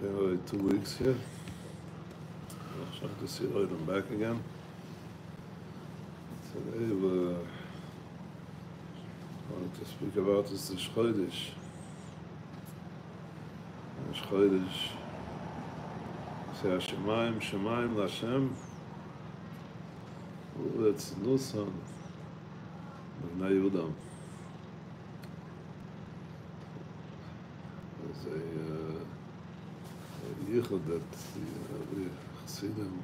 been already 2 weeks here. I'm trying to see I'm back again. Today we're going to speak about this Chodesh. Chodesh. Say Hashemayim, Shemayim Lashem. Uretz Nusan. B'nai Yudam. There's a yichud that the Chassidim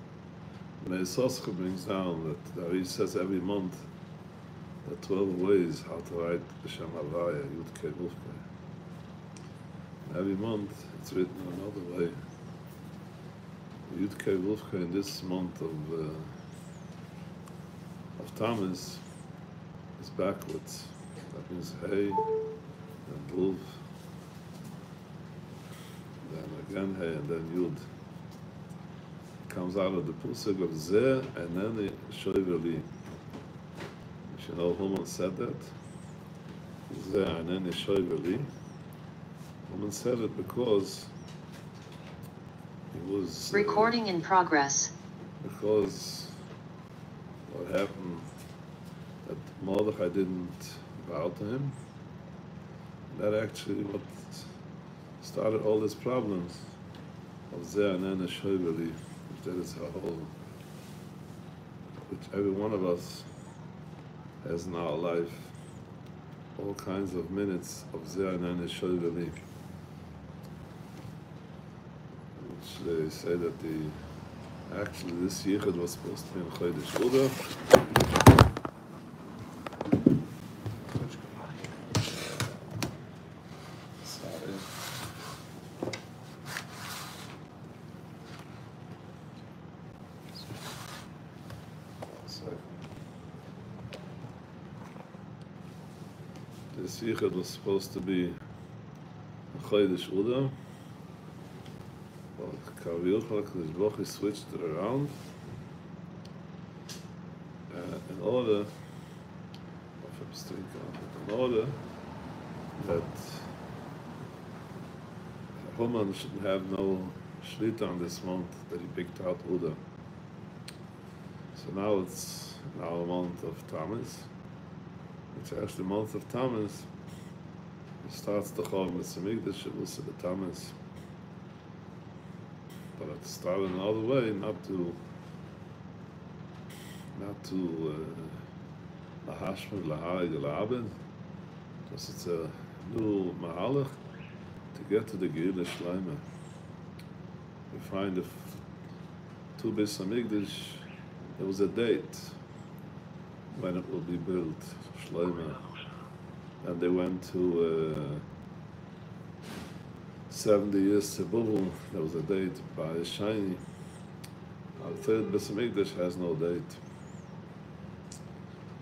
Meisoscha brings down that he says every month there are 12 ways how to write B'Shem Havaya, Yud Kei Vuf Kei. Every month it's written another way. Yud Kei Vuf Kei in this month of Tammuz is backwards. That means Hey, then Vuf, then again Hey, and then Yud. Comes out of the pusuk of Zeh and then Shoiveli. You know who said that? Zeh and then Shoiveli. Woman said it because it was recording in progress. Because what happened that Mordechai didn't bow to him. That actually what started all these problems of Zeh and then Shoiveli. That is a whole, which every one of us has in our life, all kinds of minutes of Zeh and Shoiveli, which they say that actually this yichud was supposed to be in Chodesh Uda. This yichud was supposed to be Chodesh Uda, but Kaviyoch switched it around in order that Haman should have no shlita on this month that he picked out Uda. So now it's now a month of Tammuz. Which actually the month of Tammuz starts the Chol Mitzvah it was the Tammuz. But it started another way, not to Lahashmir Laharig Alabed, because it's a new Mahalach to get to the Geilah Shleima. We find if two Beis Hamikdash, there was a date when it will be built, Shleima. And they went to 70 years to Bubble. There was a date by Shiny. Our third Beis Hamikdash has no date.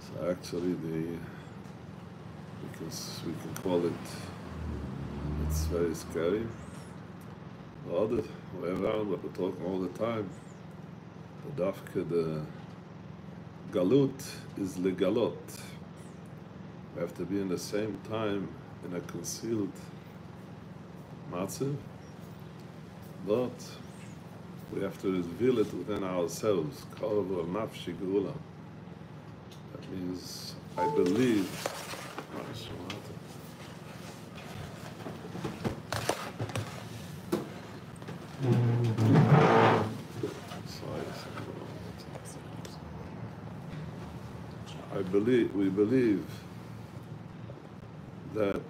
So actually we can call it, it's very scary. The other way around, but we're talking all the time, the Dafka, the Galut is legalot. We have to be in the same time in a concealed matzav, but we have to reveal it within ourselves. That means I believe. We believe that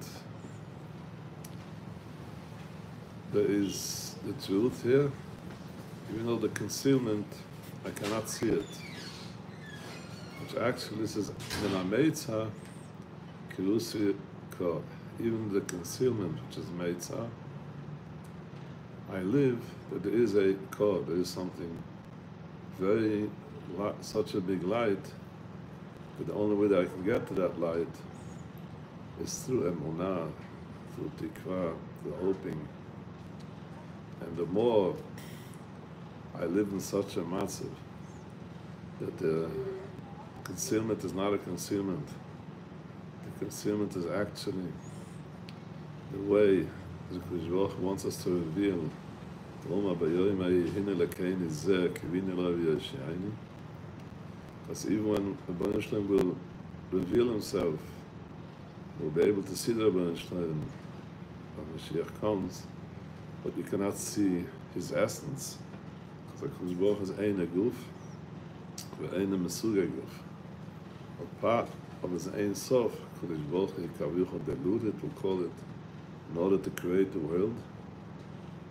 there is the truth here, even though the concealment, I cannot see it. Which actually this is Meitza, Kirusi Ko. Even the concealment, which is Meitza, I live that there is a Ko, there is something very, such a big light. But the only way that I can get to that light is through Emunah, through Tikva, through hoping. And the more I live in such a matzav, that the concealment is not a concealment. The concealment is actually the way the Rizvach wants us to reveal Because even when the Rebbeinu Shalom will reveal himself, we'll be able to see the Rebbeinu Shalom when Mashiach comes, but you cannot see his essence. Because HaKadosh Baruch Hu is ein guf, ve'ein mesuga guf. A part of his ein sof, HaKadosh Baruch Hu kavichol deluded, we'll call it, in order to create the world.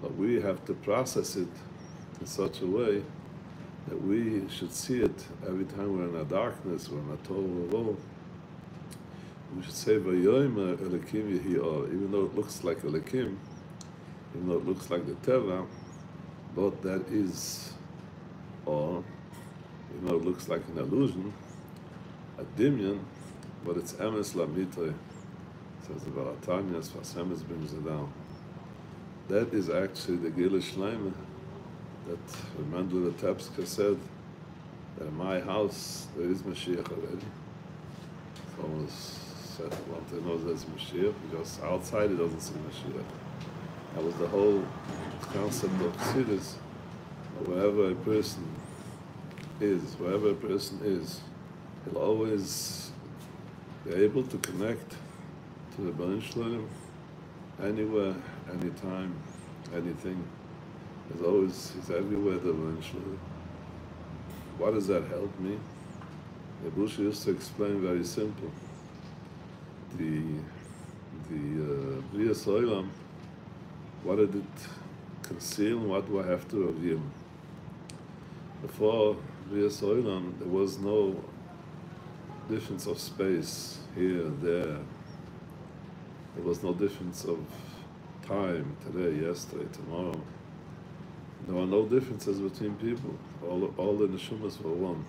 But we have to process it in such a way that we should see it every time we're in a darkness, we're in a tohu vavohu. We should say, Vayomer Elokim yehi or, even though it looks like Elokim, even though it looks like the Teva, but that is or, even though it looks like an illusion, a dimyan, but it's emes lamitre, says the Balatanya, as far as brings it down. That is actually the Gila Shleima that Mendel Tepska said that in my house there is Mashiach already. Someone said, want to know there's Mashiach, because outside it doesn't see Mashiach. That was the whole concept of Chassidus. Wherever a person is, he'll always be able to connect to the Rebbeinu Shalom anywhere, anytime, anything. He's everywhere, the Rebbeinu Shalom. Why does that help me? The Bush used to explain very simple. The Brias Olam, what did it conceal and what do I have to reveal? Before Brias Olam, there was no difference of space here, there. There was no difference of time, today, yesterday, tomorrow. There were no differences between people. All the neshumas were one.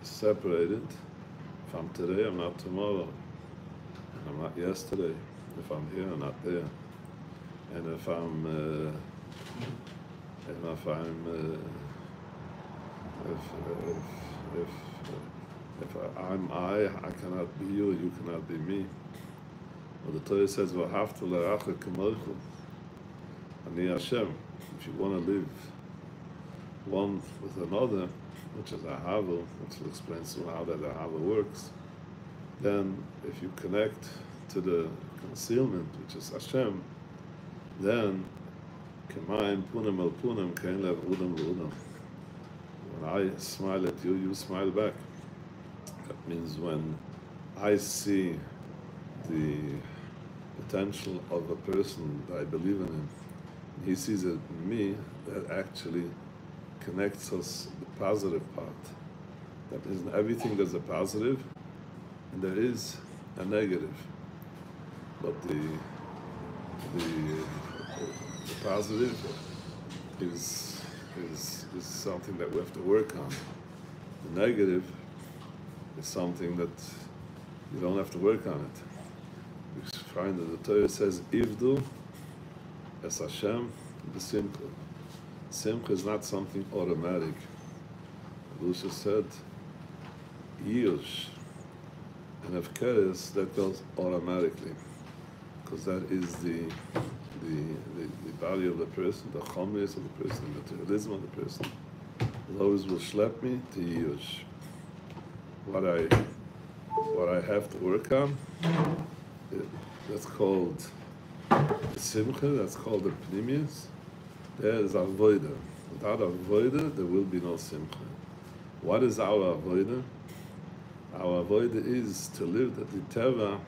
Separated. If I'm today, I'm not tomorrow. And I'm not yesterday. If I'm here, I'm not there. And if I'm I cannot be you, you cannot be me. Well, the Torah says, "V'ahavta l'racha k'mocha." Ani Hashem. If you want to live one with another, which is ahava, which will explain soon how that ahava works, then if you connect to the concealment, which is Hashem, then kemayim punim el punim kein lev udam l'udam. When I smile at you, you smile back. That means when I see the potential of a person that I believe in him, he sees it in me, that actually connects us the positive part. That means in everything there's a positive and there is a negative. But the positive is something that we have to work on. The negative is something that you don't have to work on it. We find that the Torah says, Ivdu es Hashem b'simcha. Simcha is not something automatic. Lucia said, Yush and Efkeres, that goes automatically, because that is the body of the person, the chomis of the person, the materialism of the person. Those will schlep me to Yush. What I have to work on, that's called Simcha, that's called the Pnimius. There is avoda. Without avoda, there will be no simcha. What is our avoda? Our avoda is to live that the teva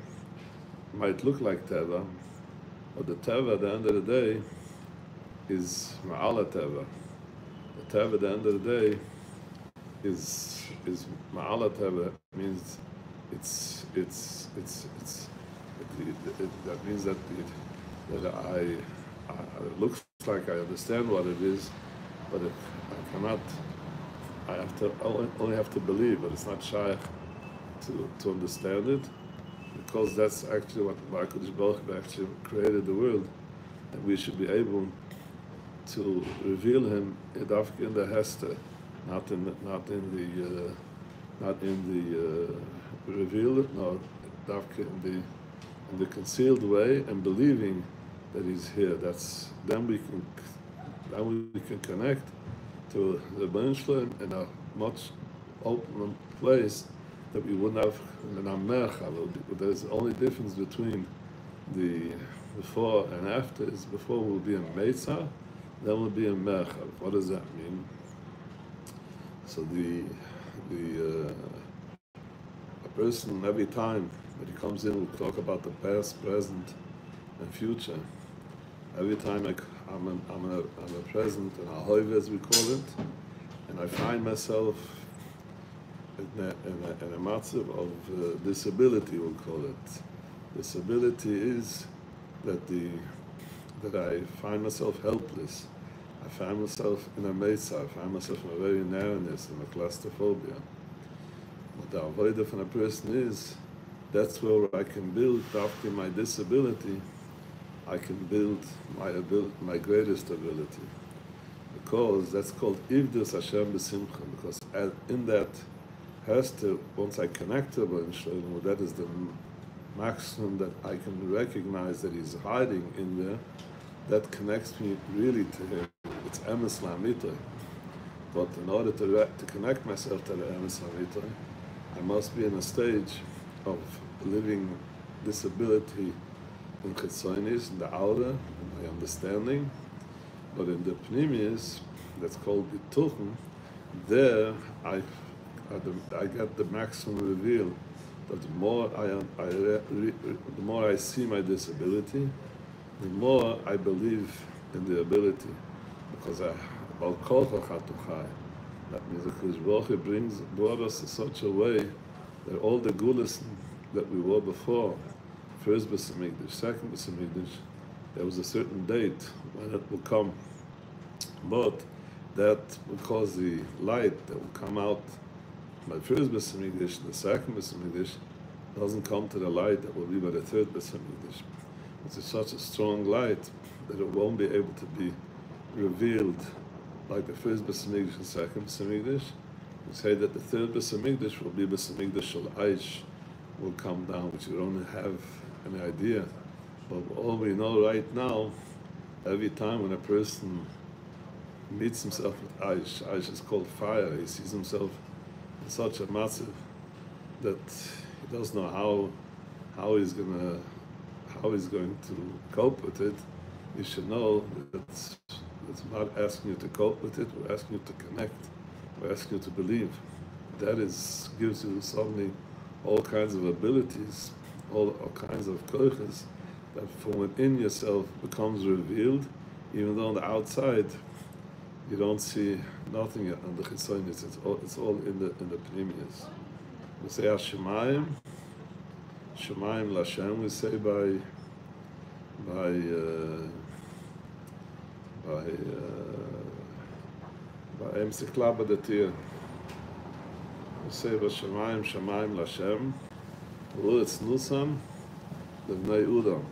might look like teva, but the teva at the end of the day is ma'ala teva. The teva at the end of the day is ma'ala teva. Means that means that it looks like I understand what it is, but I cannot. I have to only have to believe, but it's not shaykh to understand it, because that's actually what HaKadosh Baruch Hu actually created the world, and we should be able to reveal Him in the Hester, not in the revealed, no, in the concealed way, and believing that He's here. Then we can then we can connect to the Benchler in a much open place that we wouldn't have in our merchava. There's the only difference between the before and after is before we'll be in Meitzah, then we'll be in merchav. What does that mean? So a person every time that he comes in, we'll talk about the past, present, and future. Every time I'm a present, and a hoiv as we call it, and I find myself in a matzav of disability, we'll call it. Disability is that I find myself helpless. I find myself in a mesa. I find myself in a very narrowness, in a claustrophobia. What the avodah from a person is, that's where I can build, after my disability, I can build my greatest ability. Because that's called Ivdus Hashem B'Simcha, because in that has to, once I connect to Him, that is the maximum that I can recognize that He's hiding in there, that connects me really to Him. It's Emes La'amitai. But in order to connect myself to the Emes La'amitai, I must be in a stage of living disability in Chitzonis, in the outer, in my understanding, but in the Pnimius, that's called Bituchen, there I get the maximum reveal that the more I see my disability, the more I believe in the ability, because about Kol Chachatuchai, that means that Hakadosh brought us in such a way that all the gulas that we were before, first B'Samigdash, second B'Samigdash, there was a certain date when it will come, but that will cause the light that will come out by first B'Samigdash, the second B'Samigdash doesn't come to the light that will be by the third B'Samigdash. It's such a strong light that it won't be able to be revealed like the first B'Samigdash and second B'Samigdash. We say that the third B'Samigdash will be B'Samigdash Shel Aish, will come down, which you don't have any idea. But all we know right now, every time when a person meets himself with Aish, Aish is called fire, he sees himself in such a massive that he doesn't know how he's going to cope with it. You should know that it's not asking you to cope with it, we're asking you to connect, we're asking you to believe. That gives you suddenly all kinds of abilities, all kinds of koiches that from within yourself becomes revealed, even though on the outside you don't see nothing on the chisonis. It's all in the pnimius. We say Hashemayim, Shemayim Lashem. We say by Emsikla Badatir. We say Shemayim Shemayim Lashem. Uretz Nusam Levnei Udam.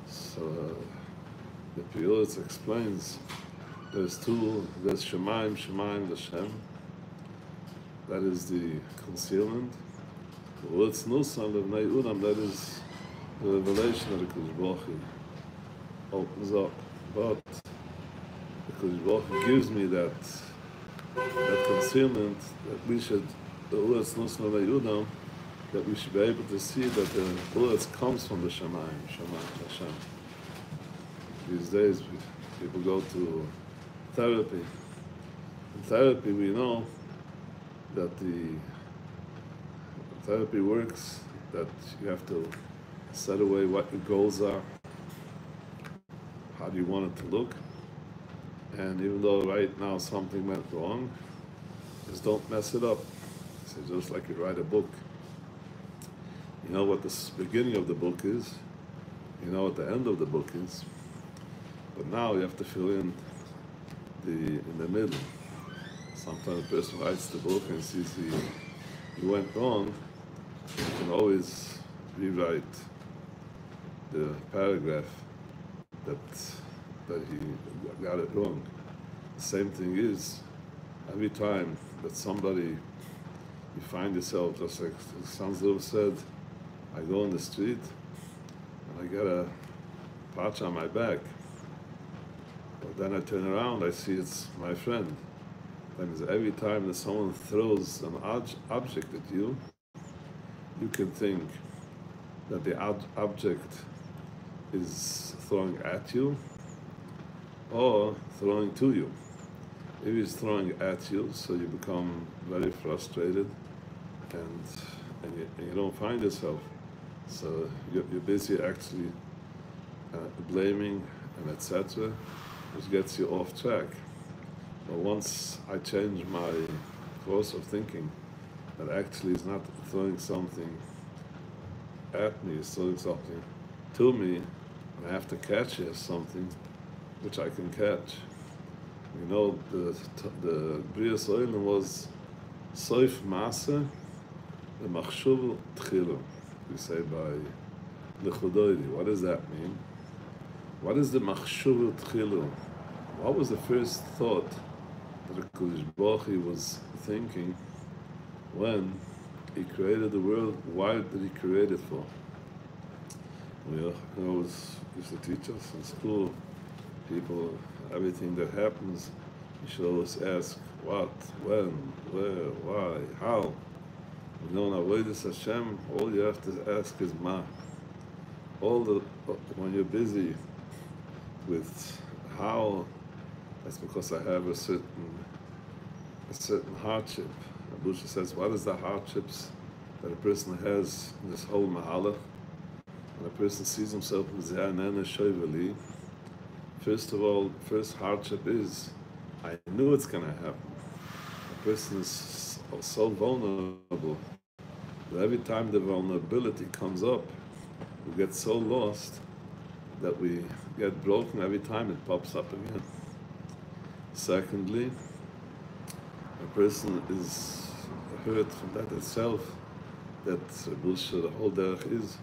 So the Piyuritz explains there's Shemayim Lashem. That is the concealment. Uretz Nusam Levnei Udam. That is the revelation of the Kodesh Baruch Hu opens up. But the Kodesh Baruch Hu gives me that concealment that we should, the Uretz Nusam Levnei Udam, that we should be able to see that the Uretz comes from the Shemayim Hashem. These days, people go to therapy. In therapy, we know that the therapy works, that you have to set away what your goals are, how do you want it to look, and even though right now something went wrong, just don't mess it up. So just like you write a book, you know what the beginning of the book is, you know what the end of the book is, but now you have to fill in the middle. Sometimes a person writes the book and sees he went wrong, you can always rewrite the paragraph that he got it wrong. The same thing is, every time that somebody, you find yourself, just like Sanzlov said, I go on the street and I get a patch on my back. But then I turn around, I see it's my friend. That means every time that someone throws an object at you, you can think that the object is throwing at you or throwing to you. If he's throwing at you, so you become very frustrated and you don't find yourself. So you're busy actually blaming and etc., which gets you off track. But once I change my course of thinking, that actually is not throwing something at me, it's throwing something to me, and I have to catch it as something which I can catch. You know, the Brias Oilim was Soif מעשה, במחשבה תחילה. We say by להורדה. What does that mean? What is the מחשבה תחילה? What was the first thought that the Kodesh Baruch Hu was thinking when he created the world? Why did he create it for? We always used to teach us in school, people, everything that happens, you should always ask what, when, where, why, how. You know, in Avodas Hashem, all you have to ask is ma. When you're busy with how, that's because I have a certain hardship. Abusha says, what is the hardships that a person has in this whole mahalach? When a person sees himself as Zayana Shoivali, first of all, first hardship is, I knew it's going to happen. A person is so vulnerable that every time the vulnerability comes up, we get so lost that we get broken every time it pops up again. Secondly, a person is hurt from that itself, that the whole derech is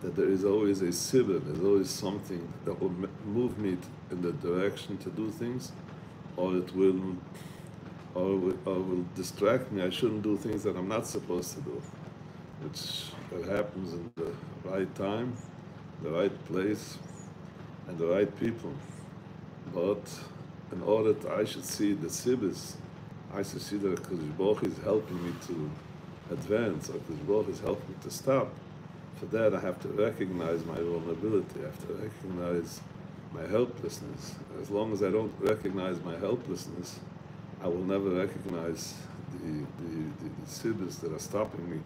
that there is always a sibur, there's always something that will move me in the direction to do things, or it will, will distract me. I shouldn't do things that I'm not supposed to do, which happens in the right time, the right place, and the right people. But in order that I should see the siburs, I should see that Kodesh Baruch Hu is helping me to advance, or Kodesh Baruch Hu is helping me to stop. For that, I have to recognize my vulnerability. I have to recognize my helplessness. As long as I don't recognize my helplessness, I will never recognize the siburs that are stopping me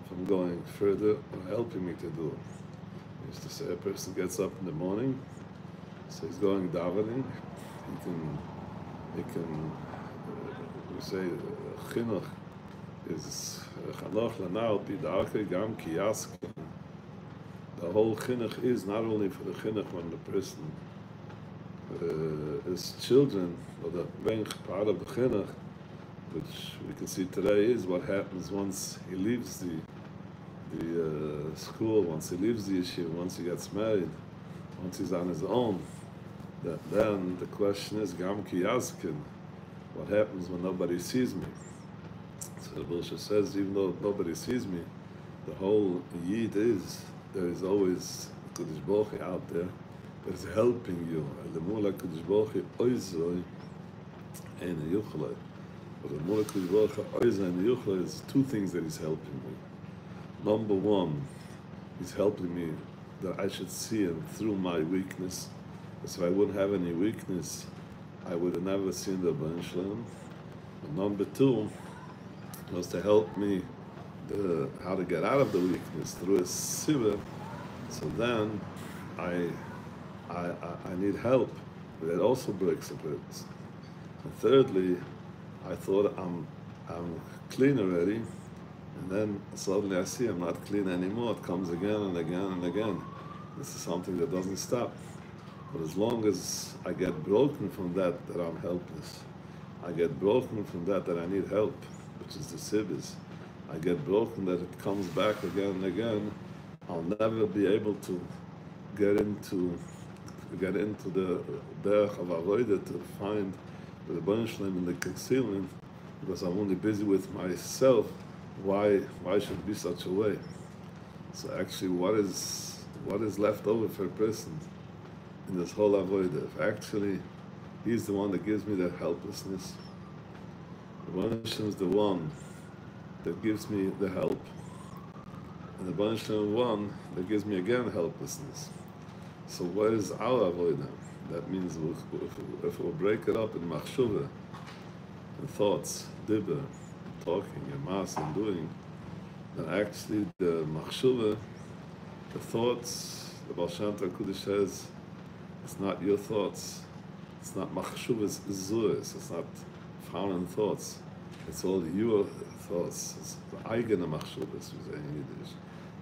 from going further or helping me to do it. I used to say a person gets up in the morning, so he's going davening. He can. We say chinuch is chanoch lanal pidarke gam kiyaskin. The whole chinuch is not only for the chinuch when the person is children, or the main part of the chinuch, which we can see today, is what happens once he leaves the school, once he leaves the yeshiva, once he gets married, once he's on his own. Then the question is gam kiyaskin. What happens when nobody sees me? So the Bullshit says, even though nobody sees me, the whole yid is, there is always Kodesh Baruch Hu out there that is helping you. The Mula Kodesh Baruch Hu oizroi and yuchloi. But the Mula Kodesh Baruch Hu oizroi and yuchloi is two things that he's helping me. Number one, he's helping me that I should see him through my weakness. Because if I wouldn't have any weakness, I would have never seen the Rebbeinu Shalom. And number two was to help me how to get out of the weakness through a sibur. So then I need help. But it also breaks a person. And thirdly, I thought I'm clean already, and then suddenly I see I'm not clean anymore. It comes again and again and again. This is something that doesn't stop. But as long as I get broken from that I'm helpless, I get broken from that I need help, which is the siburs, I get broken that it comes back again and again, I'll never be able to get into the derech of avodah to find the Rebbeinu Shalom in the concealment, because I'm only busy with myself. Why should it be such a way? So actually, what is left over for a person in this whole avodah? If actually He's the one that gives me that helplessness. The Rebbe is the one that gives me the help, and the Rebbe is the one that gives me again helplessness. So where is our avodah? That means if we'll break it up in machshava, in thoughts, dibber, talking, and mass, and doing, then actually the machshava, the thoughts, the Baal Shem Tov HaKudosh says, it's not your thoughts, it's not machshuvas zuas, it's not foreign thoughts, it's all your thoughts, it's the eigene machshuvas, we say in Yiddish.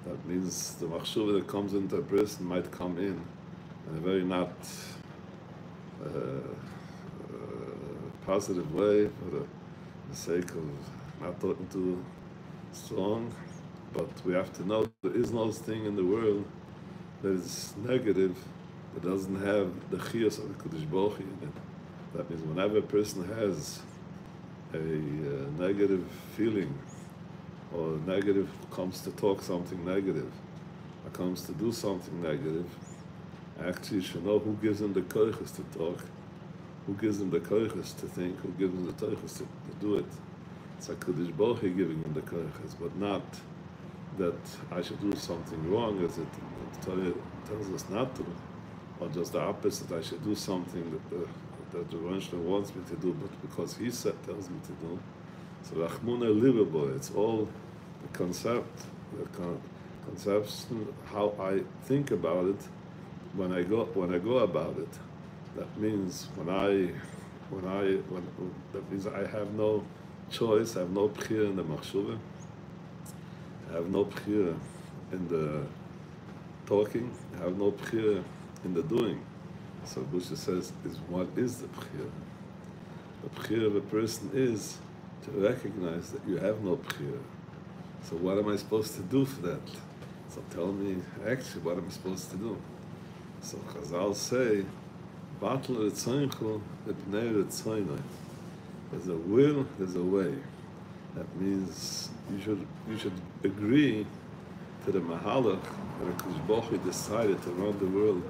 That means the machshuva that comes into a person might come in a very not positive way, for the sake of not talking too strong. But we have to know there is no thing in the world that is negative, that doesn't have the chiyus of the Kodesh Baruch Hu in it. That means whenever a person has a negative feeling, or negative comes to talk something negative, or comes to do something negative, actually you should know who gives him the koiches to talk, who gives him the koiches to think, who gives him the koiches to do it. It's like Kodesh Baruch Hu giving him the koiches, but not that I should do something wrong, as it tells us not to, or just the opposite, I should do something that the Rebbe wants me to do, but because he tells me to do. So Rachmuna livable, it's all the concept, conception, how I think about it when I go about it. That means that means I have no choice, I have no b'chira in the machshava, I have no b'chira in the talking, I have no b'chira in the doing. So Busha says, what is the b'chira? The b'chira of a person is to recognize that you have no b'chira. So what am I supposed to do for that? So tell me actually what am I supposed to do? So Chazal say, Batel Ritzoinchu Epnei Ritzoinoi. There's a will, there's a way. That means you should agree to the mahalach that HaKadosh Baruch Hu decided to run the world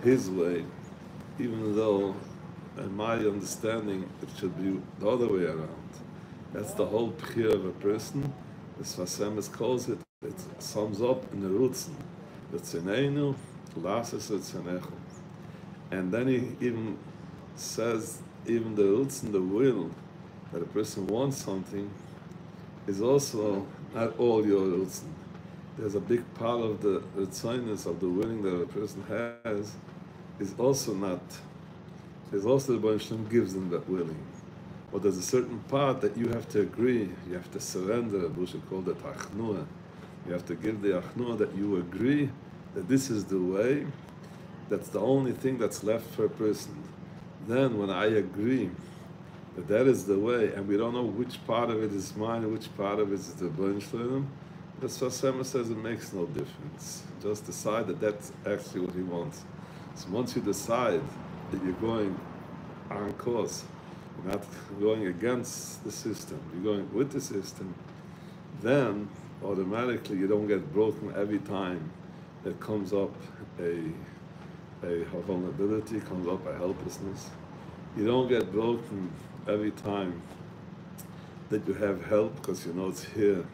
his way, even though in my understanding it should be the other way around. That's the whole b'chira of a person. The Sfas Emes calls it, it sums up in the Rutzen. Ritzoneinu, Lases Ritzonechu. And then he even says, even the Rutzen, the will, that a person wants something, is also not all your Rutzen. There's a big part of the Ritzoninus, of the willing that a person has, is also not, is also the Baruch Shem gives them that willing. But there's a certain part that you have to agree, you have to surrender, Busha called it achnua. You have to give the achnua that you agree that this is the way, that's the only thing that's left for a person. Then when I agree that that is the way, and we don't know which part of it is mine and which part of it is the Baruch Shem, the Sfas Emes says it makes no difference. Just decide that that's actually what he wants. So once you decide that you're going on course, you're not going against the system, you're going with the system, then automatically you don't get broken every time there comes up a vulnerability, comes up a helplessness. You don't get broken every time that you have help, because you know it's here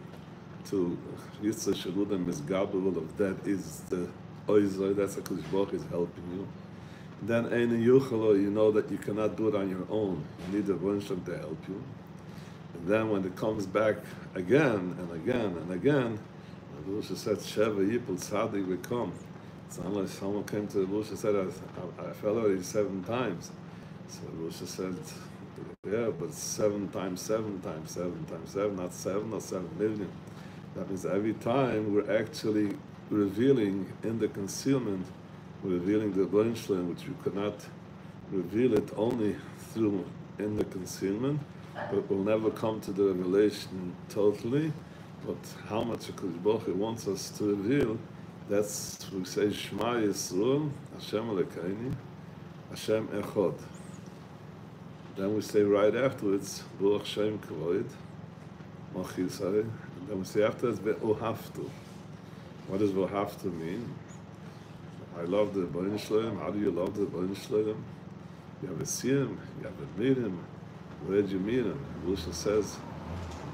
to Yitzhak Shaludam Misgabel of that is the Oizoi, that's HaKadosh Baruch Hu is helping you. Then Ein Yuchalo, you know that you cannot do it on your own. You need the Baruch Shem to help you. And then when it comes back again and again and again, the Baruch said, Sheva Yipul Tzadik will come. It's not like someone came to the Baruch and said, I fell already 7 times. So the Baruch said, yeah, but 7 times 7 times 7 times 7, not 7 or 7 million. That means every time we're actually revealing in the concealment, we're revealing the Baruch Shem, which you could not reveal it only through in the concealment, but we'll never come to the revelation totally. But how much HaKadosh Baruch Hu wants us to reveal, that's, we say, Shema Yisrael, Hashem Elokeinu, Hashem Echad. Then we say right afterwards, Baruch Shem Kavod, Machizai, and then we say afterwards, Ve'ohavtu. What does Ve'ohavtu mean? I love the Baruch Shem. How do you love the Baruch Shem? You ever see him? You ever meet him? Where did you meet him? Elisha says,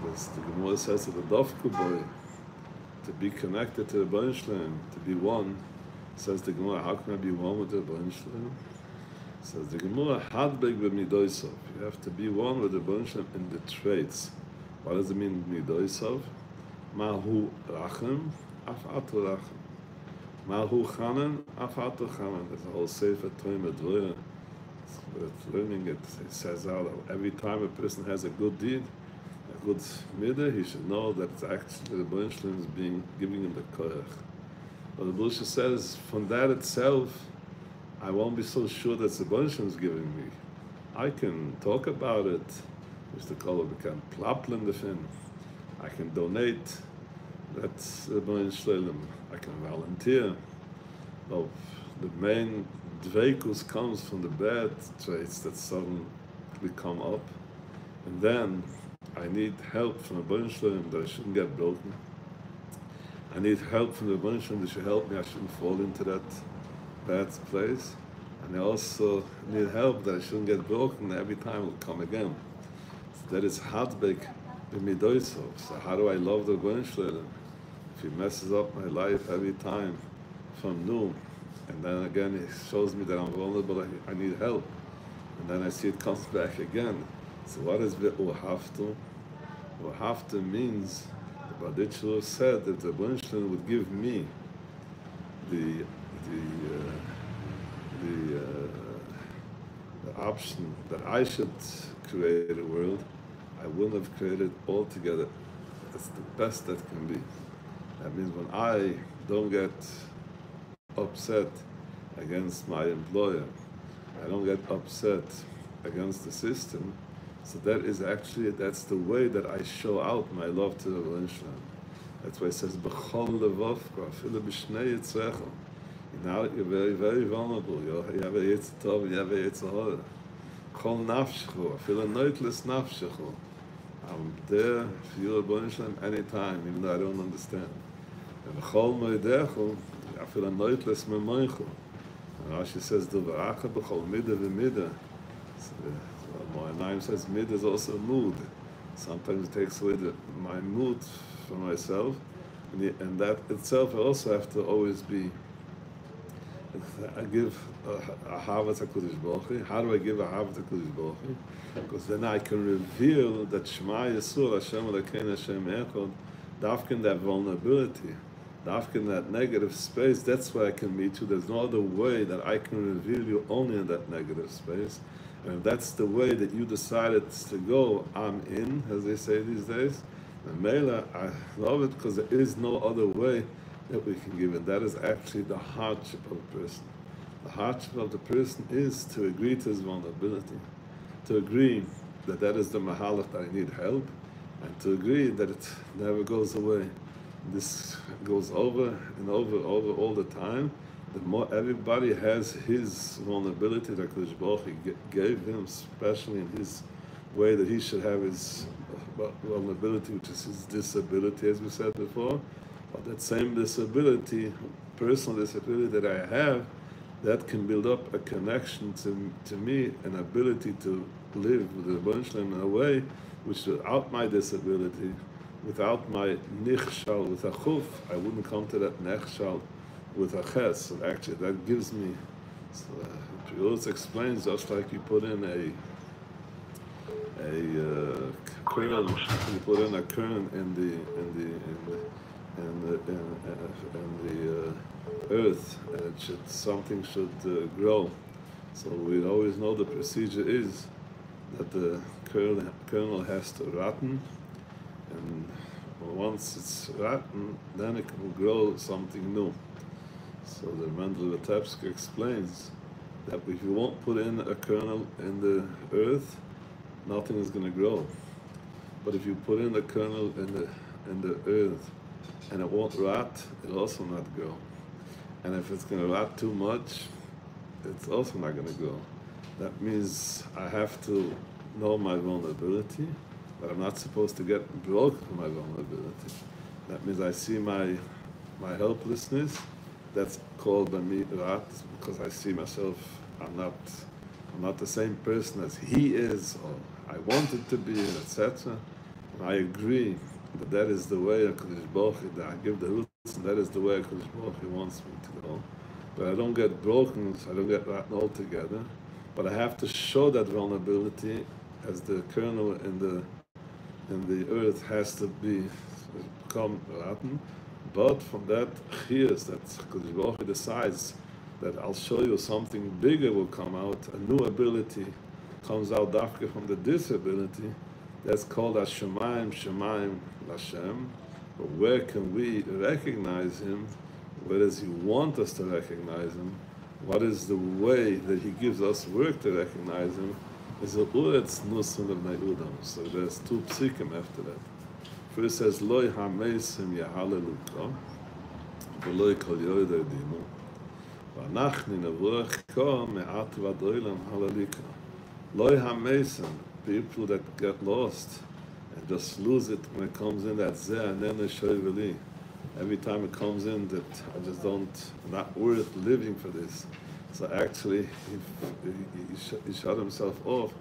the Gemara says to the Dovku boy, to be connected to the Baruch Shalom, to be one. Says the Gemara, how can I be one with the Baruch Shalom? Says the Gemara, hadbeg b'midoisov. You have to be one with the Baruch Shalom in the traits. What does it mean, midoisov? Mahu rachem, afatu rachem. Mahu chanan, afatu chanan. There's a whole sefer Toim Adroya. It's learning it. It says out every time a person has a good deed, a good midah, he should know that it's actually the Baruch Shalom is giving him the koyach. But the Buddha says, from that itself, I won't be so sure that the Baruch Shalom is giving me. I can talk about it, Mr. Koller, we can plapplen the fin. I can donate, that's the Baruch Shalom. I can volunteer. But the main dveikus comes from the bad traits that suddenly come up. And then I need help from the Baruch Shalom that I shouldn't get broken. I need help from the Baruch Shalom that should help me, I shouldn't fall into that bad place. And I also need help that I shouldn't get broken every time it will come again. So that is hadbek b'midoisov. So how do I love the Baruch Shalom? If he messes up my life every time from new, and then again he shows me that I'm vulnerable, I need help. And then I see it comes back again. So what is v'uhavtu? Uhavtu means, but Yitzhak said that the Baruch Shalom would give me the option that I should create a world, I wouldn't have created altogether. That's the best that can be. That means when I don't get upset against my employer, I don't get upset against the system, so that is actually, that's the way that I show out my love to the Baruch Shalom. That's why it says, B'chol levavka, afilu b'shnei yitzrecha. Now you're very, very vulnerable. You have a yetzer tov, you have a yetzer hara. Chol nafshechu, afilu noitles nafshechu. I'm there for you, Baruch Shalom, anytime, even though I don't understand. And b'chol moedechu, afilu noitles memoichu. And Rashi says, Duvaracha b'chol midah v'midah. Moanayim says mid is also mood. Sometimes it takes away my mood for myself, and that itself I also have to always be. I give a havat HaKadosh Baruch Hu. How do I give a havat HaKadosh Baruch Hu? Because then I can reveal that Shema Yisrael Hashem Elokeinu Hashem Echad, dafka in that vulnerability, dafka in that negative space. That's where I can meet you. There's no other way that I can reveal you, only in that negative space. And if that's the way that you decided to go, I'm in, as they say these days. And Mela, I love it because there is no other way that we can give it. That is actually the hardship of the person. The hardship of the person is to agree to his vulnerability, to agree that that is the mahalach that I need help, and to agree that it never goes away. This goes over and over all the time. The more everybody has his vulnerability that Kadosh Baruch Hu gave him, especially in his way that he should have his vulnerability, which is his disability, as we said before. But that same disability, personal disability that I have, that can build up a connection to me, an ability to live with the Baruch Shalom in a way which, without my disability, without my nichshal, with a chuf, I wouldn't come to that nichshal with a ches. So actually that gives me, so Pius explains, just like you put in a kernel, you put in a kernel in the earth, and something should grow. So we always know the procedure is that the kernel has to rotten, and once it's rotten, then it will grow something new. So the Mendel Vitebsk explains that if you won't put in a kernel in the earth, nothing is going to grow. But if you put in a kernel in the earth and it won't rot, it'll also not grow. And if it's going to rot too much, it's also not going to grow. That means I have to know my vulnerability, but I'm not supposed to get broken from my vulnerability. That means I see my helplessness. That's called by me rat, because I see myself, I'm not I'm not the same person as he is, or I wanted to be, etc. And I agree that that is the way HaKadosh Baruch Hu, that I give the roots, and that is the way HaKadosh Baruch Hu wants me to go. But I don't get broken, so I don't get rotten altogether. But I have to show that vulnerability as the kernel in the earth has to become rotten. But from that chiyus, that HaKadosh Baruch Hu decides that I'll show you something bigger will come out, a new ability comes out dafka from the disability. That's called Hashemayim, Shemayim, Lashem. But where can we recognize him? Where does he want us to recognize him? What is the way that he gives us work to recognize him? Is a uretz nusun of ne'udam. So there's two psikim after that. First says, Loi ha'meisim yahaleluka, v'loi kol yoyda dinu, v'anachni nevuachka me'at v'adoilam halalika. Loi ha'meisim, people that get lost and just lose it when it comes in, that zeh anene shoyveli. Every time it comes in that I just not worth living for this. So actually, he shut himself off.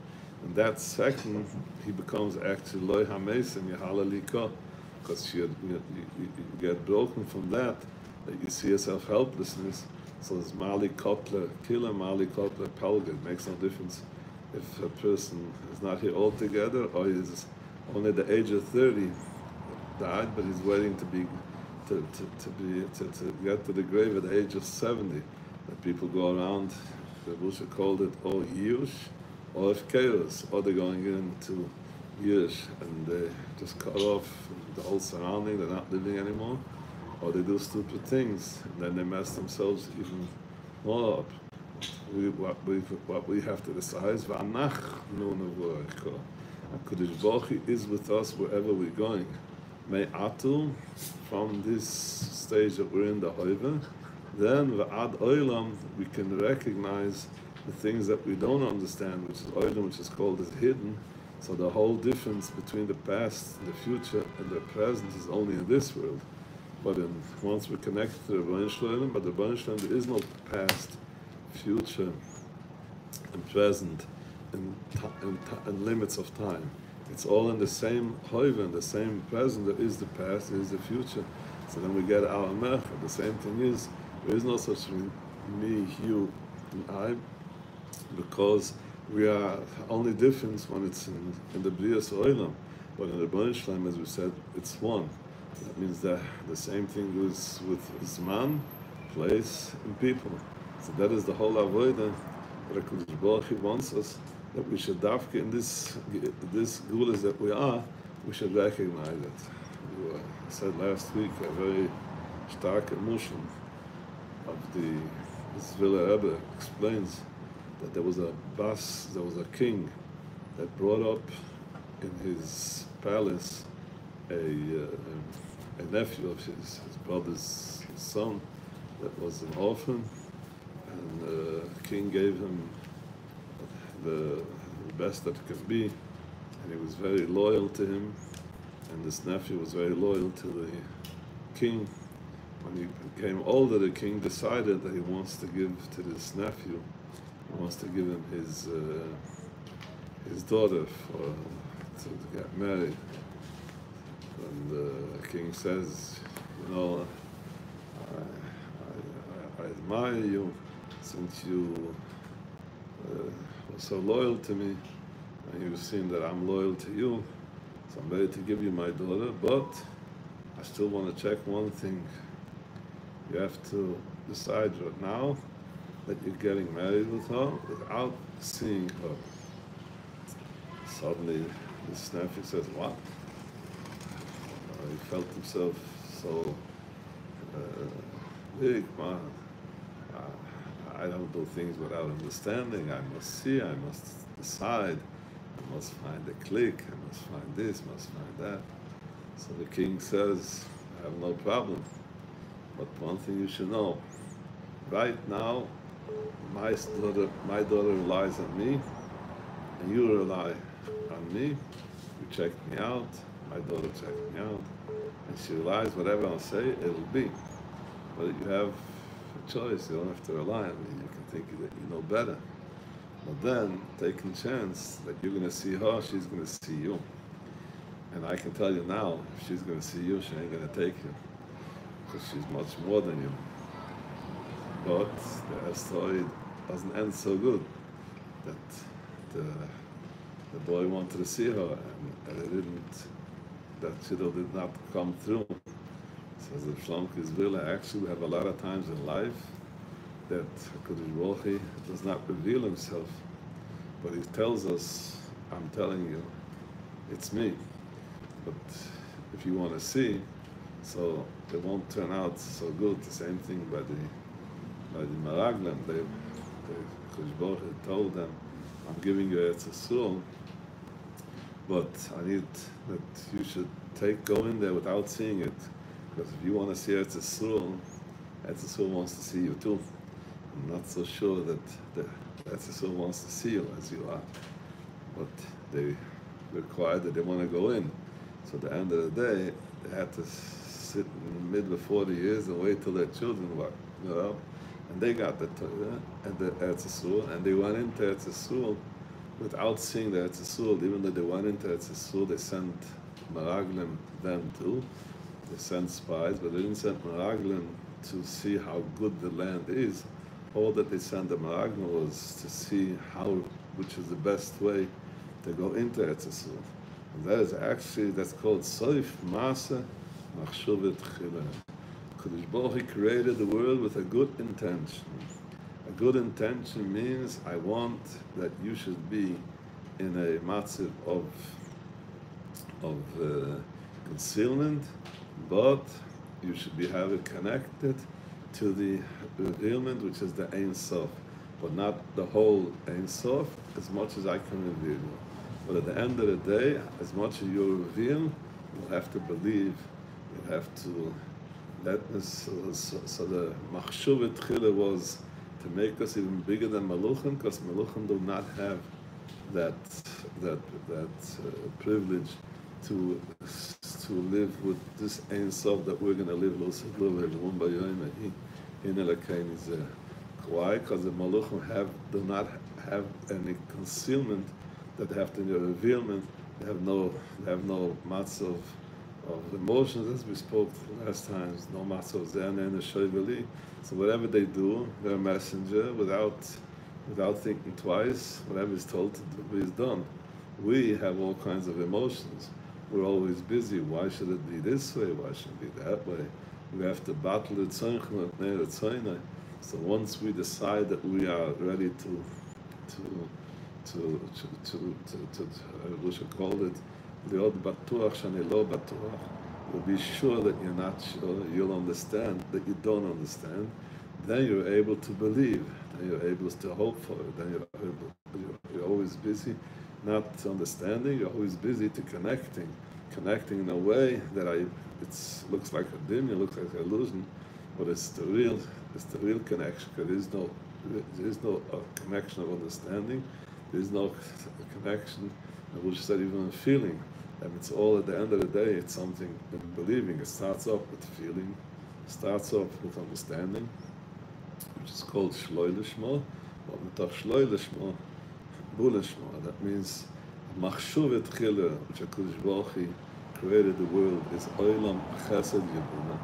And that second, he becomes actually loy hamesim yahalalika, because you get broken from that you see yourself helplessness. So it's mali kotler killer, mali kotler palga. It makes no difference if a person is not here altogether or is only at the age of 30 died, but he's waiting to get to the grave at the age of 70. That people go around, the Busha called it or Yush or if chaos, or they're going into Yush and they just cut off the whole surrounding, they're not living anymore, or they do stupid things and then they mess themselves even more up. What we have to decide is HaKadosh Baruch Hu is with us wherever we're going. May atu, from this stage that we're in the hoiva, then v'ad oilam, we can recognize the things that we don't understand, which is oilam, which is called as hidden. So the whole difference between the past, the future, and the present is only in this world. But once we connect to the Rebbeinu Shalom, but the Rebbeinu Shalom, there is no past, future, and present, and limits of time. It's all in the same hoiva, in the same present. There is the past, there is the future. So then we get our mech. The same thing is, there is no such thing, me, you, and I, because we are only difference when it's in the Brias Oilam. But in the Rebbeinu Shalom, as we said, it's one. That means that the same thing is with Zman, place, and people. So that is the whole avodah that HaKadosh Baruch Hu wants us, that we should dafke in this gulas that we are, we should recognize it. I said last week a very stark emotion of this Rebbe explains that there was a king that brought up in his palace a nephew of his brother's son that was an orphan, and the king gave him the best that could be, and he was very loyal to him, and this nephew was very loyal to the king. When he became older, the king decided that he wants to give to this nephew, he wants to give him his daughter to get married. And the king says, you know, I admire you since you were so loyal to me, and you've seen that I'm loyal to you, so I'm ready to give you my daughter, but I still want to check one thing. You have to decide right now that you're getting married with her without seeing her. Suddenly, this nephew says, what? He felt himself so big, man. I don't do things without understanding. I must see, I must decide, I must find a click, I must find this, must find that. So the king says, I have no problem, but one thing you should know, right now, my daughter relies on me, and you rely on me. You checked me out, my daughter checked me out, and she relies, whatever I'll say, it'll be. But you have a choice, you don't have to rely on me, you can think that you know better. But then, taking chance that you're going to see her, she's going to see you. And I can tell you now, if she's going to see you, she ain't going to take you, because she's much more than you. But the story doesn't end so good. That the boy wanted to see her, and it didn't. That shidduch did not come through. So the Shlamka's will actually have a lot of times in life that HaKadosh Baruch Hu does not reveal himself, but he tells us, I'm telling you, it's me. But if you want to see, so it won't turn out so good. The same thing by the Meraglim. HaKadosh Baruch Hu told them, I'm giving you Eretz Yisrael, but I need that you should go in there without seeing it. Because if you want to see Eretz Yisrael wants to see you too. I'm not so sure that the Eretz Yisrael wants to see you as you are. But they required that they want to go in. So at the end of the day, they had to sit in the middle of 40 years and wait till their children were, and they got the Torah and the Eretz Yisrael, and they went into Eretz Yisrael without seeing the Eretz Yisrael. Even though they went into Eretz Yisrael, they sent Meraglim them too. They sent spies, but they didn't send Meraglim to see how good the land is. All that they sent the Meraglim was to see which is the best way to go into Eretz Yisrael. And that is actually, that's called Soif Masa Machshava Tchila. Kadosh Baruch Hu created the world with a good intention. A good intention means I want that you should be in a matzav of concealment, but you should be connected to the revealment, which is the Ein Sof, but not the whole Ein Sof, as much as I can reveal you. But at the end of the day, as much as you reveal, you'll have to believe, you'll have to let us. So the Machshava Tchila was to make us even bigger than Maluchim, because Maluchim do not have that privilege to live with this Ein Sof that we're going to live. Why? Because the Maluchim do not have any concealment that they have to do revealment. They have no matzah of emotions, as we spoke last time. No matzah of zen and shoyveli. So whatever they do, they're a messenger without thinking twice. Whatever is told to do is done. We have all kinds of emotions. We're always busy. Why should it be this way? Why should it be that way? We have to battle it. So once we decide that we are ready to we should call it להיות בטוח שאני לא בטוח, you'll be sure that you're not sure, you'll understand that you don't understand, then you're able to believe, then you're able to hope for it, then you're always busy not understanding, you're always busy to connecting in a way that it looks like a dim, it looks like an illusion, but it's the real connection, because there is no connection of understanding. There is no connection, I would say even a feeling. And it's all at the end of the day, it's something in believing. It starts off with feeling, starts off with understanding, which is called Shloi Lishmo, but mitach Shloi Lishmo, Bu Lishmo. That means Machshava Tchila, which HaKadosh Baruch Hu created the world, is Olam Chesed Yibuna.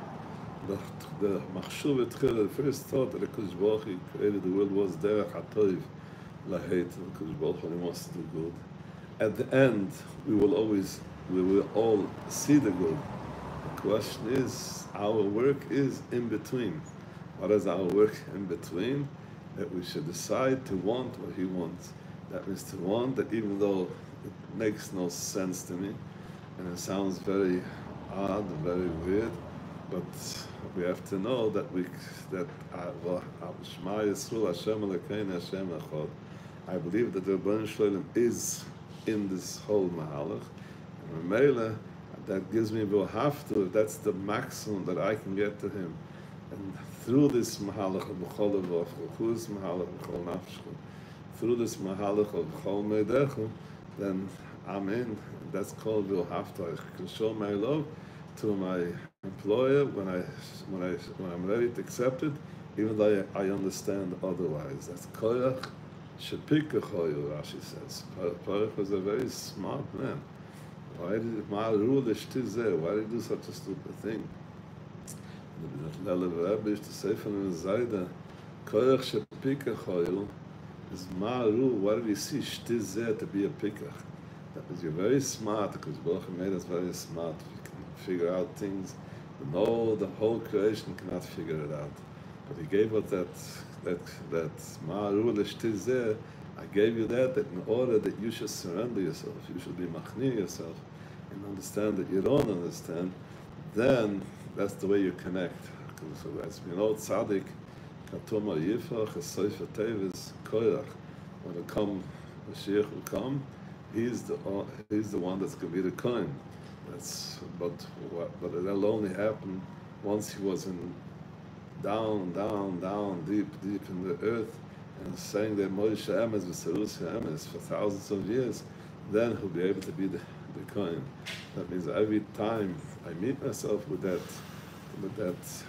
The Machshava Tchila, the first thought that HaKadosh Baruch Hu created the world was Derech HaToiv Lahate. HaKadosh Baruch Hu wants to do good. At the end, we will all see the good. The question is, our work is in between. What is our work in between? That we should decide to want what He wants. That means to want that, even though it makes no sense to me, and it sounds very odd and very weird, but we have to know that Shema Yisrael Hashem Elokeinu Hashem Echad. I believe that the Rebbeinu Shalom is in this whole mahalach, and Mela, that gives me v'haftu. That's the maximum that I can get to Him, and through this mahalach of b'chol avavchu, through this mahalach of b'chol nafshchu, through this mahalach of b'chol meidechu, then I'm in. That's called v'haftu. I can show my love to my employer when I'm ready to accept it, even though I understand otherwise. That's koyach Spinka Rebbe, Rashi says. Parach was a very smart man. Why did why did he do such a stupid thing? The Rebbe used to say from the Zayda, Koyach Spinka Rebbe is Maru. Why did he see Shtizeh to be a pikach? That means you're very smart, because Baruch made us very smart. We can figure out things. No, the whole creation cannot figure it out. But he gave us that Maru L'Shtizeh. I gave you that in order that you should surrender yourself. You should be machni yourself and understand that you don't understand. Then that's the way you connect. So as we know, tzaddik, katoma yifrach, esoifa tevis, koyach. When it come, Mashiach will come. He's the one that's going to be the coin. But that'll only happen once he was down, deep in the earth, and saying that Moshe Emes v'Serus Emes for thousands of years. Then he'll be able to be the coin. That means every time I meet myself with that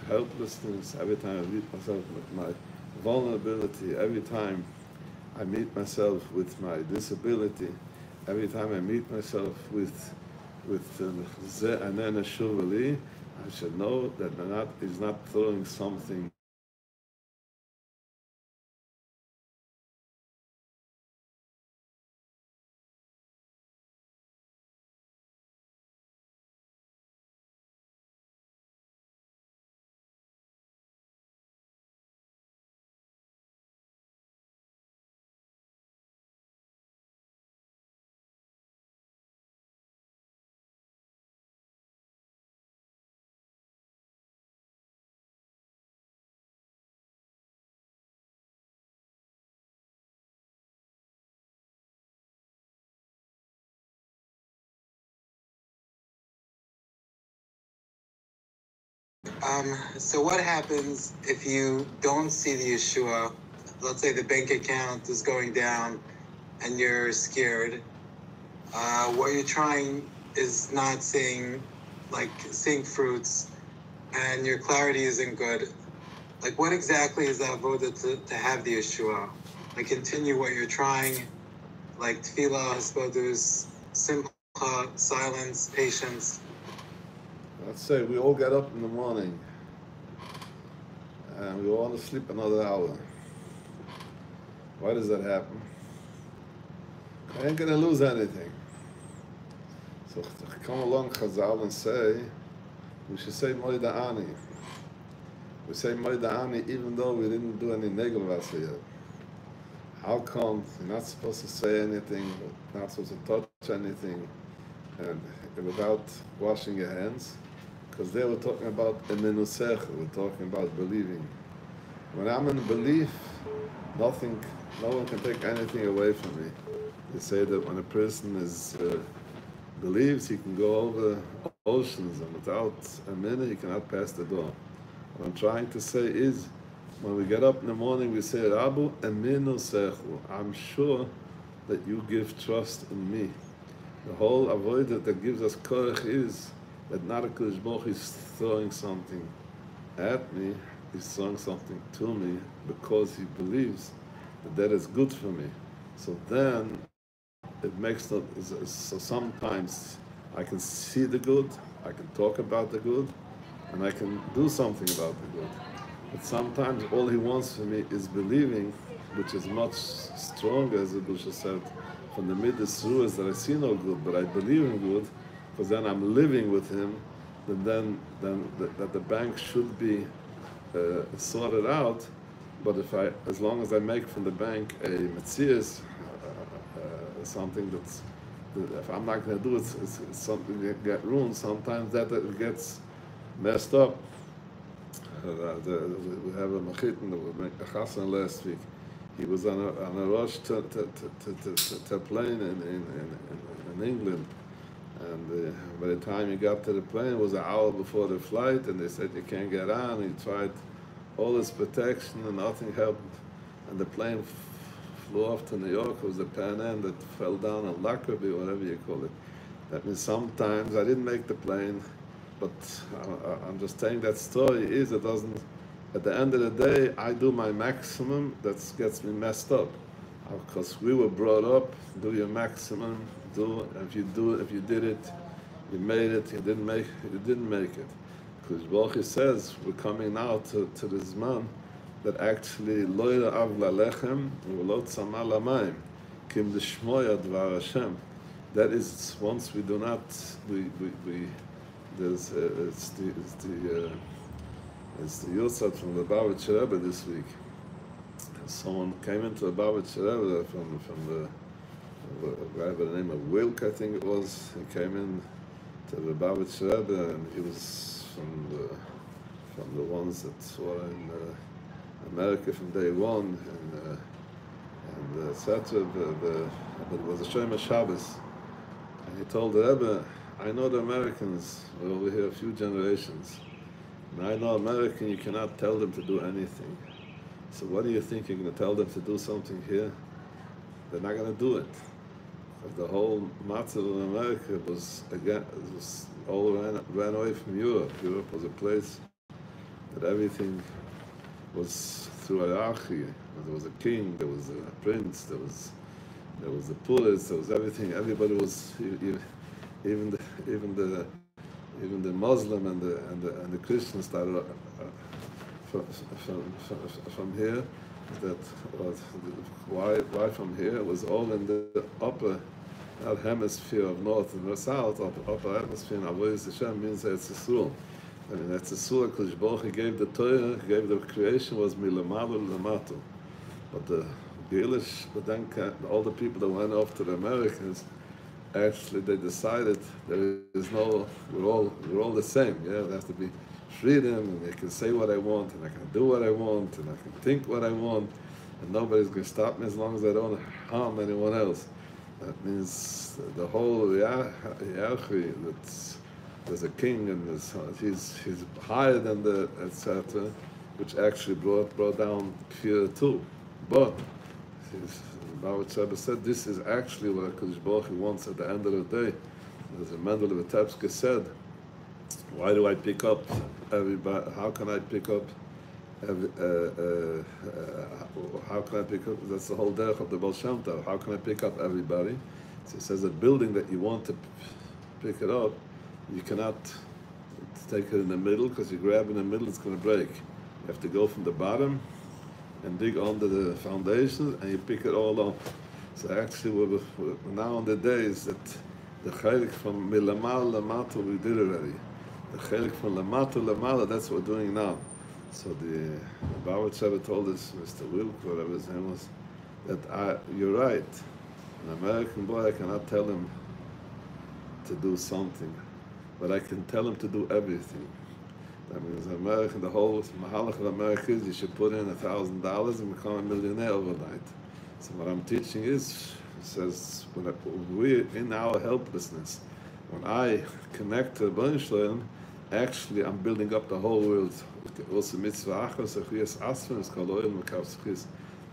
helplessness, every time I meet myself with my vulnerability, every time I meet myself with my disability, every time I meet myself with Zeh Anena Shuvali, I should know that he's not throwing something So what happens if you don't see the Yeshua? Let's say the bank account is going down and you're scared. What you're trying is not seeing fruits, and your clarity isn't good. Like, what exactly is the avoda to have the Yeshua? Like, continue what you're trying, like tefillah, hisbodus, simcha, silence, patience. Let's say we all get up in the morning and we all want to sleep another hour. Why does that happen? I ain't going to lose anything. So come along Chazal and say, we should say Moida Ani. We say Moida Ani even though we didn't do any negel vasa yet. How come you're not supposed to say anything, not supposed to touch anything, and without washing your hands? Because they were talking about emenusech, we're talking about believing. When I'm in belief, no one can take anything away from me. They say that when a person believes, he can go over oceans, and without a minute, he cannot pass the door. What I'm trying to say is, when we get up in the morning, we say, Rabu eminu sechu. I'm sure that you give trust in me. The whole avodah that gives us korach is that not a Kodesh Baruch is throwing something at me, he's throwing something to me because he believes that is good for me. So then it makes so sometimes I can see the good, I can talk about the good, and I can do something about the good. But sometimes all he wants from me is believing, which is much stronger, as the Busha said, from the midas ruas that I see no good, but I believe in good, because then I'm living with him, then that the bank should be sorted out. But as long as I make from the bank a metzias, something if I'm not going to do it, it's something that get ruined. Sometimes that gets messed up. We have a machitin that was a chassan last week. He was on a rush to a plane in England, and by the time he got to the plane, it was an hour before the flight, and they said you can't get on. He tried all his protection, and nothing helped, and the plane flew off to New York. It was the Pan Am that fell down in Lockerbie, whatever you call it. That means sometimes I didn't make the plane. But I'm just saying that story is it doesn't, at the end of the day, I do my maximum, that gets me messed up. because we were brought up, do your maximum, if you did it, you made it, you didn't make it. Because Baruch says, we're coming now to this man that actually lo ya'av lalechem v'lo tzama lamayim kim l'shmoya dvar Hashem. That is, once we do not, there's it's the Yosat from the Lubavitcher Rebbe this week. Someone came into the Lubavitcher Rebbe from a guy by the name of Wilk, I think it was. He came in to the Lubavitcher Rebbe, and he was from the ones that were in America from day one, and etc. But it was a Shema Shabbos, and he told the Rebbe, I know the Americans, we're over here a few generations, and I know American, you cannot tell them to do anything. So what do you think, you're going to tell them to do something here? They're not going to do it. But the whole matzah of America was all ran away from Europe. Europe was a place that everything was through hierarchy. There was a king, there was a prince, there was the poorest, there was everything. Everybody was, even the Muslim and the Christians started from here. That why from here? It was all in the upper hemisphere of north and south. Upper atmosphere in Avodas Hashem means Eretz Yisrael. I mean, Eretz Yisrael, because Baruch gave the Torah, gave the creation was milamalu lamato. But the English, but then all the people that went off to the Americans, actually they decided there is no, we're all the same. Yeah, there has to be freedom, and I can say what I want, and I can do what I want, and I can think what I want, and nobody's going to stop me as long as I don't harm anyone else. That means the whole hierarchy, there's a king, and he's higher than the etc., which actually brought down fear too. But Baruch Rebbe said this is actually what HaKadosh Baruch Hu wants at the end of the day. As Mendel Vitebsky said, why do I pick up everybody? How can I pick up? How can I pick up? That's the whole derech of the Baal Shem Tov. How can I pick up everybody? So it says a building that you want to pick it up, you cannot take it in the middle, because you grab in the middle, it's going to break. You have to go from the bottom and dig under the foundation, and you pick it all up. So actually, we're now on the days that the chaylik from milamal lamato we did already. The chaylik from lamato lamala, that's what we're doing now. So the Baruch Rebbe told us, Mr. Wilk, whatever his name was, that you're right. An American boy, I cannot tell him to do something, but I can tell him to do everything. That means American, the whole mahalach of America is you should put in $1,000 and become a millionaire overnight. So what I'm teaching is, it says, when we're in our helplessness, when I connect to the Bnei Shalom, actually I'm building up the whole world. The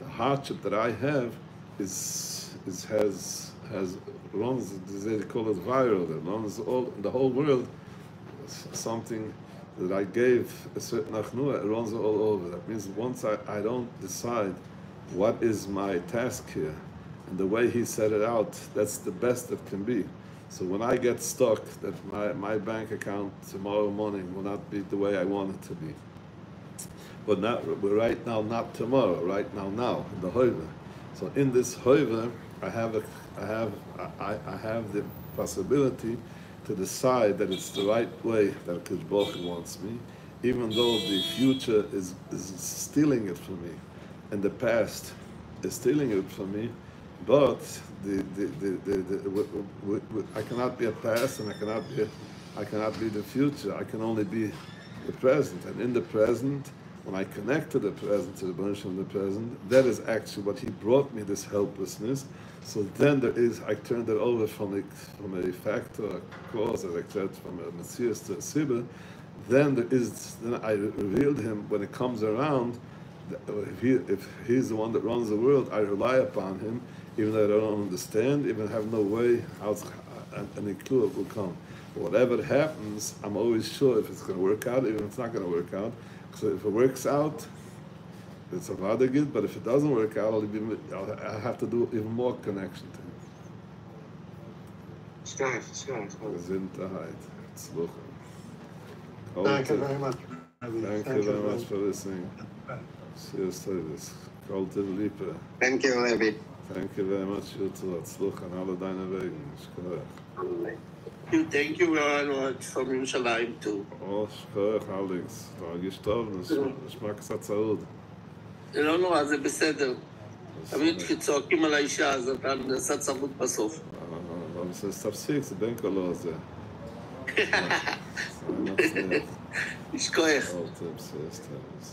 hardship that I have runs, they call it viral, it runs all the whole world. Something that I gave a certain achnua, it runs all over. That means once I don't decide what is my task here, and the way he set it out, that's the best that can be. So when I get stuck, that my bank account tomorrow morning will not be the way I want it to be. But we're right now, not tomorrow, right now, in the hoiva. So in this hoiva, I have the possibility to decide that it's the right way that HaKadosh Baruch Hu wants me, even though the future is stealing it from me, and the past is stealing it from me. But I cannot be a past, and I cannot be the future. I can only be the present, and in the present, when I connect to the present, to the bunch of the present, that is actually what he brought me, this helplessness. So then I turned it over from a factor, a cause, as I said, from a Messias to a Sibber. Then I revealed him when it comes around. If he's the one that runs the world, I rely upon him, even though I don't understand, even have no way how any clue it will come. But whatever happens, I'm always sure if it's going to work out, even if it's not going to work out. So if it works out, it's a vadigid, but if it doesn't work out, I'll have to do even more connection to him. Gesundheit. Thank you very much. Thank you very much for listening. Seriously, Golden Liebe. Thank you, Rebbe. Thank you very much, you too. Atzluch an alle deine Wegen. Thank you very much from Yerushalayim too. Oh, shkoyach, Alex. תרגיש טוב, נשמע קצת צרוד. זה לא נורא, זה בסדר. תמיד כשצועקים על האישה, אז אתה נעשה צרוד בסוף. אבל זה תפסיק, זה בין קולו הזה. יש כוח. Oh, tips, yes, tips.